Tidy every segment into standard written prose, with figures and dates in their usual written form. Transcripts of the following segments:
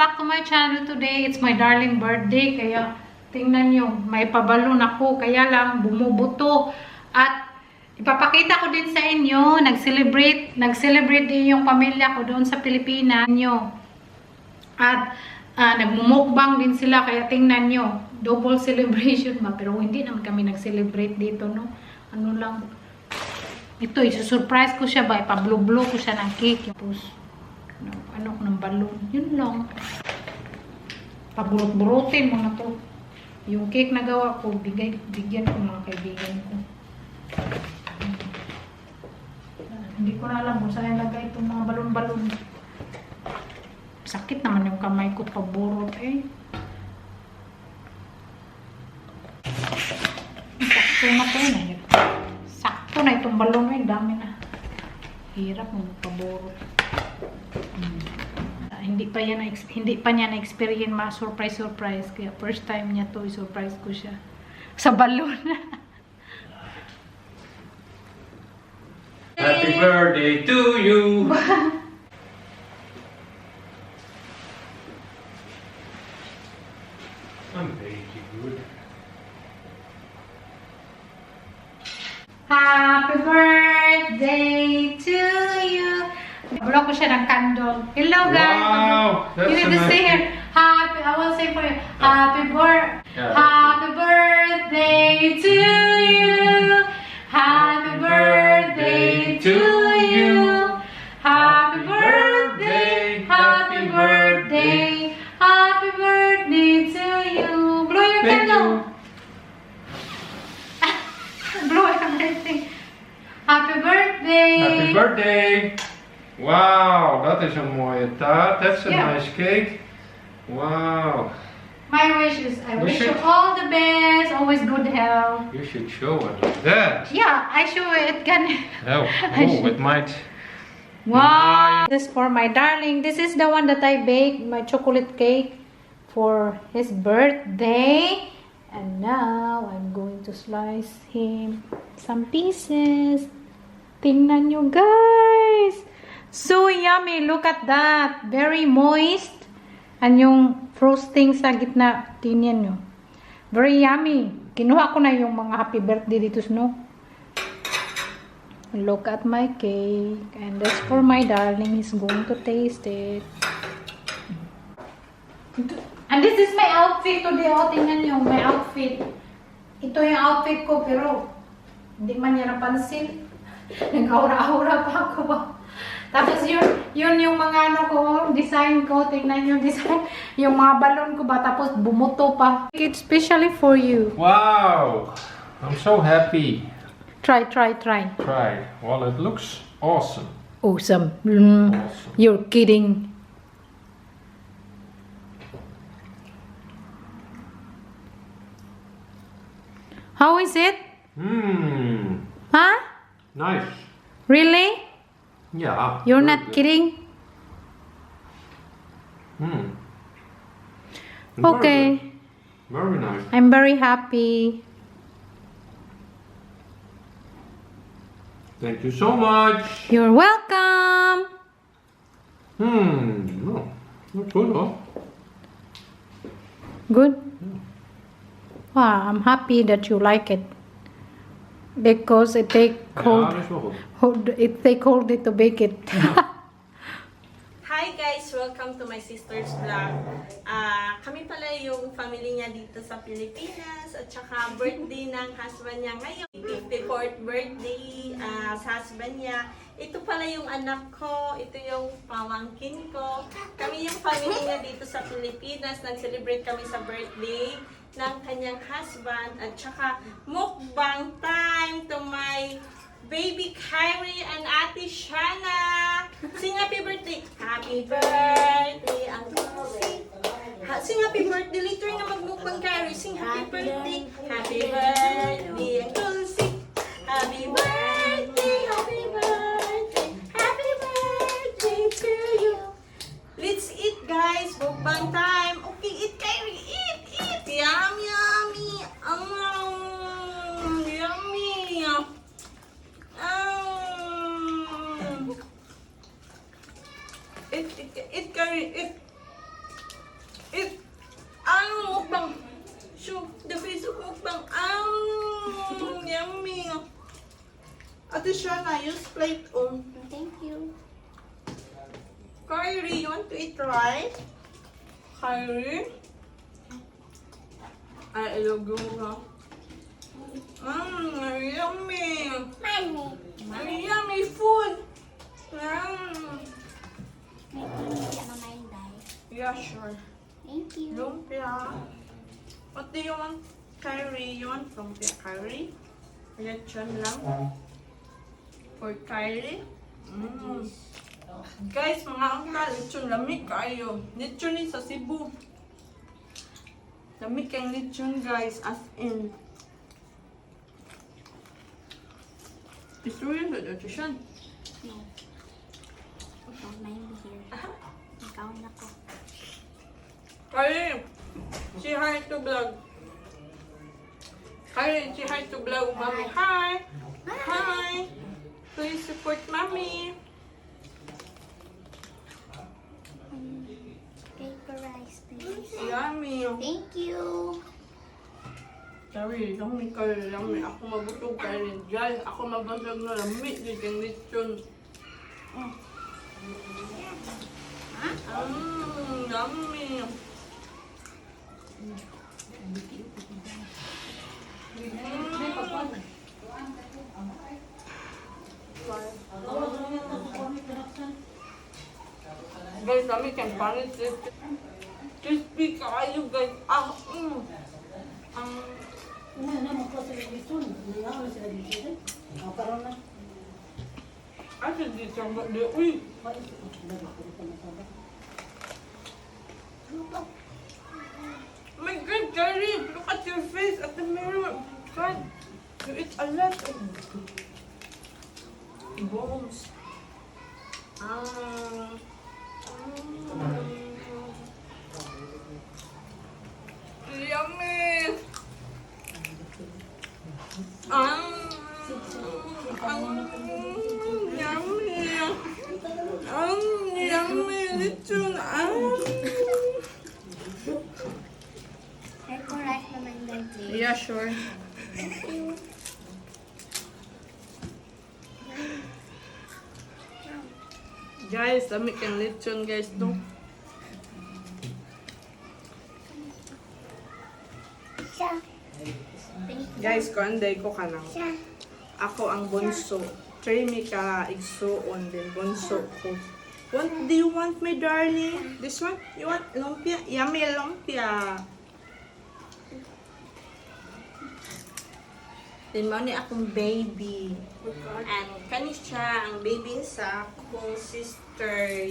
back to my channel today. It's my darling birthday. Kaya tingnan nyo, may pabalon ako. Kaya lang bumubuto. At ipapakita ko din sa inyo, nag-celebrate din yung pamilya ko doon sa Filipina. At nagmumukbang din sila. Kaya tingnan nyo, double celebration ma. Pero hindi naman kami nag-celebrate dito, no? Ano lang. Ito, isusurprise ko siya ba? Ipablo-blow ko siya ng cake. Tapos, ano ko ng balon. Yun lang. Paburot-burutin mo na to. Yung cake na gawa ko, bigyan ko mga kaibigan ko. Hindi ko na alam kung saan lagay itong mga balon-balon. Sakit naman yung kamay ko paburot eh. Sakto na to na. Sakto na itong balon eh. Dami na. Hirap mo paburot. Hindi pa niya na-experience ma-surprise kaya first time niya to i-surprise ko siya sa balon. Happy birthday to you. I'm very good. Happy birthday to you. Blow ko siya ng candle. Hello guys. Wow, that's you need to nice. say here. Happy, I will say for you. Happy birthday to you. Happy birthday to you. Happy birthday. Happy birthday. Happy birthday to you. Blow your Thank candle. Blow everything. Happy birthday. Happy birthday. Wow, dat is een mooie taart. That's a nice cake. Wow. My wish is I We wish you should- all the best, always good health. You should show it like that. Yeah, I show it can. Oh, it might. Wow. This is for my darling. This is the one that I baked, my chocolate cake for his birthday. And now I'm going to slice him some pieces. Tingnan nyo guys. So yummy. Look at that. Very moist. And yung frosting sa gitna. Tingnan nyo. Very yummy. Kinuha ko na yung mga happy birthday dito, no? Look at my cake. And that's for my darling. He's going to taste it. And this is my outfit today. O, tingnan nyo. My outfit. Ito yung outfit ko. Pero, hindi man niya napansin. Nag-aura-aura pa ako. Tapos yun yung mga ano ko, design ko. Tingnan nyo design. Yung mga balon ko ba. Tapos bumuto pa. It's specially for you. Wow. I'm so happy. Try. Try. Well, it looks awesome. Awesome. Awesome. You're kidding. How is it? Mmm. Huh? Nice. Really? Yeah. You're very not good. kidding? Hmm. Okay. Very nice. I'm very happy. Thank you so much. You're welcome. No, not good, huh? Good? Wow, I'm happy that you like it. Because it take Ja, cold, dat is wel goed. it take whole day to bake it. Hi guys! Welcome to my sister's vlog. Kami pala yung family niya dito sa Pilipinas at saka birthday ng husband niya ngayon. 54th birthday sa husband niya. Ito pala yung anak ko, ito yung pamangkin ko. Kami yung family niya dito sa Pilipinas. Nag-celebrate kami sa birthday ng kanyang husband at saka mukbang time to my baby Kyrie and Ate Shana. Sing happy birthday. Happy birthday, Uncle Sing. Sing happy birthday. Later na magmukbang Kyrie. Sing happy birthday. Happy birthday, Uncle Sing. Happy birthday, happy birthday. Happy birthday to you. Let's eat guys. Mukbang time. Okay, eat Kyrie. Eat. Yum, yummy. Yummy. It Kyrie, it. Ate Shana, use plate. Oh. Thank you. Kyrie, you want to eat rice? Kyrie? I love you, ha? Yummy! Mommy. Yummy food! May pinili Mama Inday. Yeah, sure. Thank you. Lumpia. What do you want, Kyrie? You want lumpia, Kyrie? Lechon lang. For Kyrie? Guys, mga angka, lechon lamig kayo. Lechon ni sa Cebu. Lamig kang lechon, guys. As in. Gusto rin ba ito siya? No. Don't mind me here. Ikaw na ko. Kyrie, say hi to vlog. Kyrie, say hi to vlog, mommy. Hi! Hi! Please support mommy. Paper rice, please. Yummy. Thank you. Kyrie, yummy kayo, yummy. Ako mabutog Kyrie. Guys, ako mabasag na lamig. Yung lechon. Yummy. Guys, kami kang pangit. Crispy kayo, guys. Asa dito ang bade? Uy! My God, Kyrie! Look at your face at the mirror. God, you eat a lot of bones. Yummy! Yummy! Yummy! Lechon! Paper rice, Mama Inday, please. Yeah, sure. Guys, dami kang lechon, guys, no? Siya. Thank you. Guys, kuanday ko ka lang. Siya. Ako ang bunso. Try me ka igsuon din. Bunso ko. What do you want, my darling? This one? You want lumpia? Yummy lumpia. Din mo ni akong baby. And kani siya ang baby sa akong sister.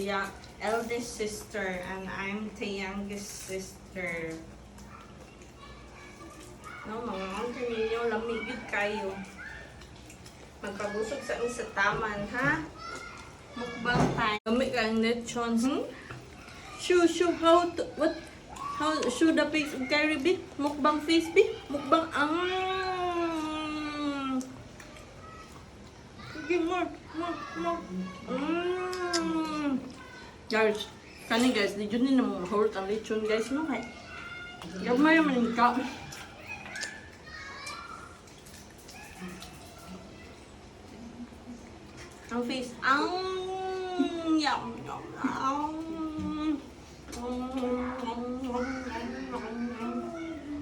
Eldest sister. And I'm the youngest sister. No, mga auntie ninyo, lamigid kayo. Magpabusog sa sa taman, ha? Mukbang time. Kami kang lechon, Show, how, show the face of Kyrie, be? Mukbang face, be? Mukbang, Sige, more. Guys, kani guys, di dyan na mga mahurot ang lechon, guys, no, kay? Gamay man ka. Ang face, yum.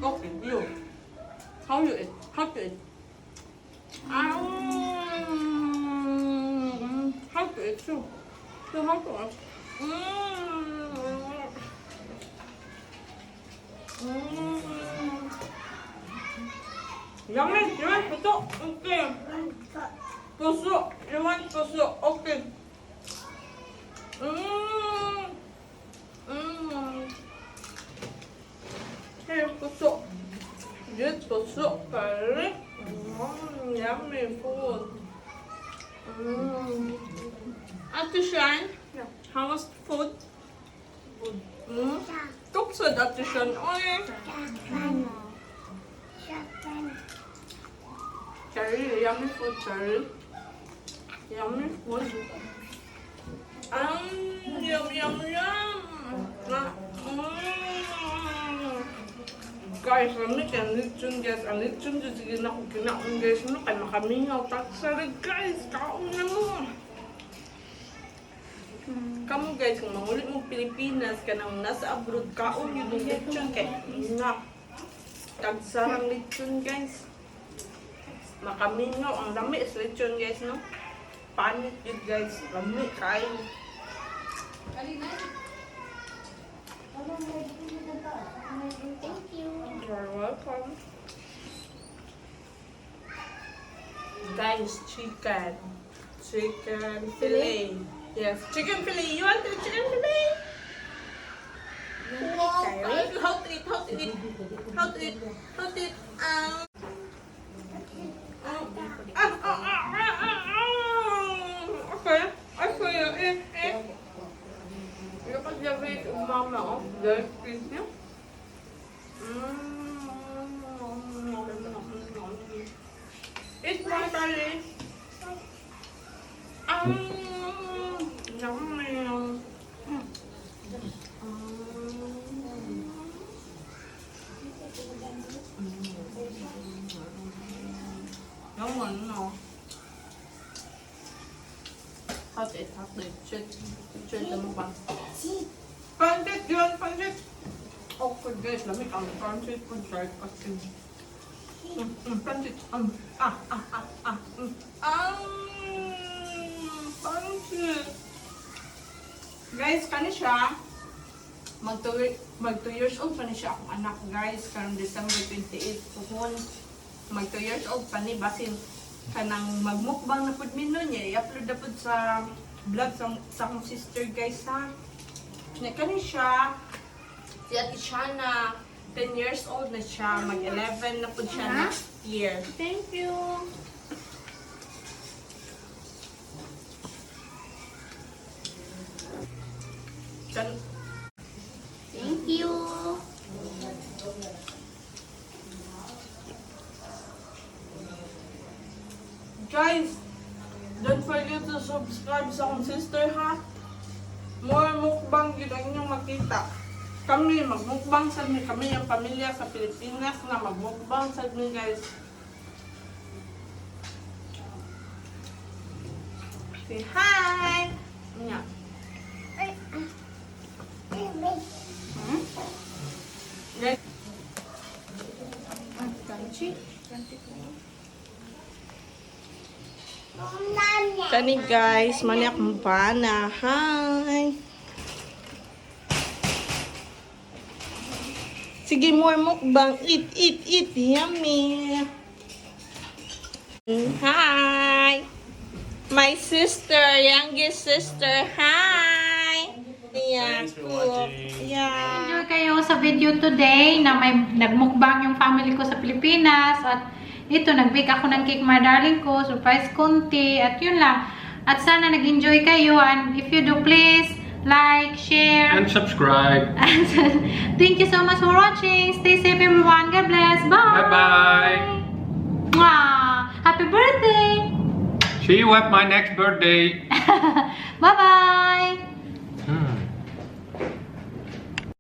Okay, you. How you eat? How to eat? How to eat? So how to eat? Yummy, you want puso? Okay. Puso, you want puso? Okay. Here, puso. Get puso, Kyrie. Yummy food. Ate Shine, how was the food? Good. Cook sa Ate Shine. Oy. Kyrie, yummy food, Kyrie. Yummy food. Yum. Guys, kami kaya lechon guys. Ang lechon dyan sige na kung kinaon guys. Ano kaya makamingaw. Taksarig guys. Kaon na mo. Kamu guys, kung mangulit mo Pilipinas, kanang nasa abroad, kaon yun yung lechon kaya nga. Tagsarang lechon guys. Makamingaw. Ang lami is lechon guys, no? Panit yun guys. Lami, kain. Thank you. You're welcome. Guys, chicken. Chicken fillet. Yes, chicken fillet. You want the chicken fillet? Wow. How to eat? How to eat? How to eat? How to eat? Okay. Okay. Look at the way mama of the fish. It's my curry. Yummy. Yummy, no. Hot it, hot it. Shit, mukbang. Pancit, yun, pancit. Oh, good guys, lamig ang pancit ko dry kasi. Pancit, pancit. Guys, kani siya, mag 2 years old pa ni siya akong anak guys, karong December 28 puhon. Mag 2 years old pa ni, basin kanang magmukbang na pud mino niya, i-upload na pud sa vlog sa akong sister guys ha. Kani siya, si Ate Shana, 10 years old na siya, mag-11 na po siya next year. Thank you. Thank you. Guys, don't forget to subscribe sa akong sister ha. More mukbang yun ang inyong makita. Kami magmukbang sa kami ang pamilya sa Pilipinas na magmukbang sa guys. Say hi! Nya. Guys. Kani guys, maniak mpana. Hi! Sige, more mukbang. Eat. Yummy. Hi! My sister, youngest sister. Hi! Thanks for watching. Yeah. Enjoy kayo sa video today na may nagmukbang yung family ko sa Pilipinas. At ito, nag-bake ako ng cake my darling ko. Surprise konti. At yun lang. At sana nag-enjoy kayo. And if you do, please like, share, And subscribe. thank you so much for watching. Stay safe everyone. God bless. Bye. Bye-bye. Mwah. Happy birthday. See you at my next birthday. Bye-bye.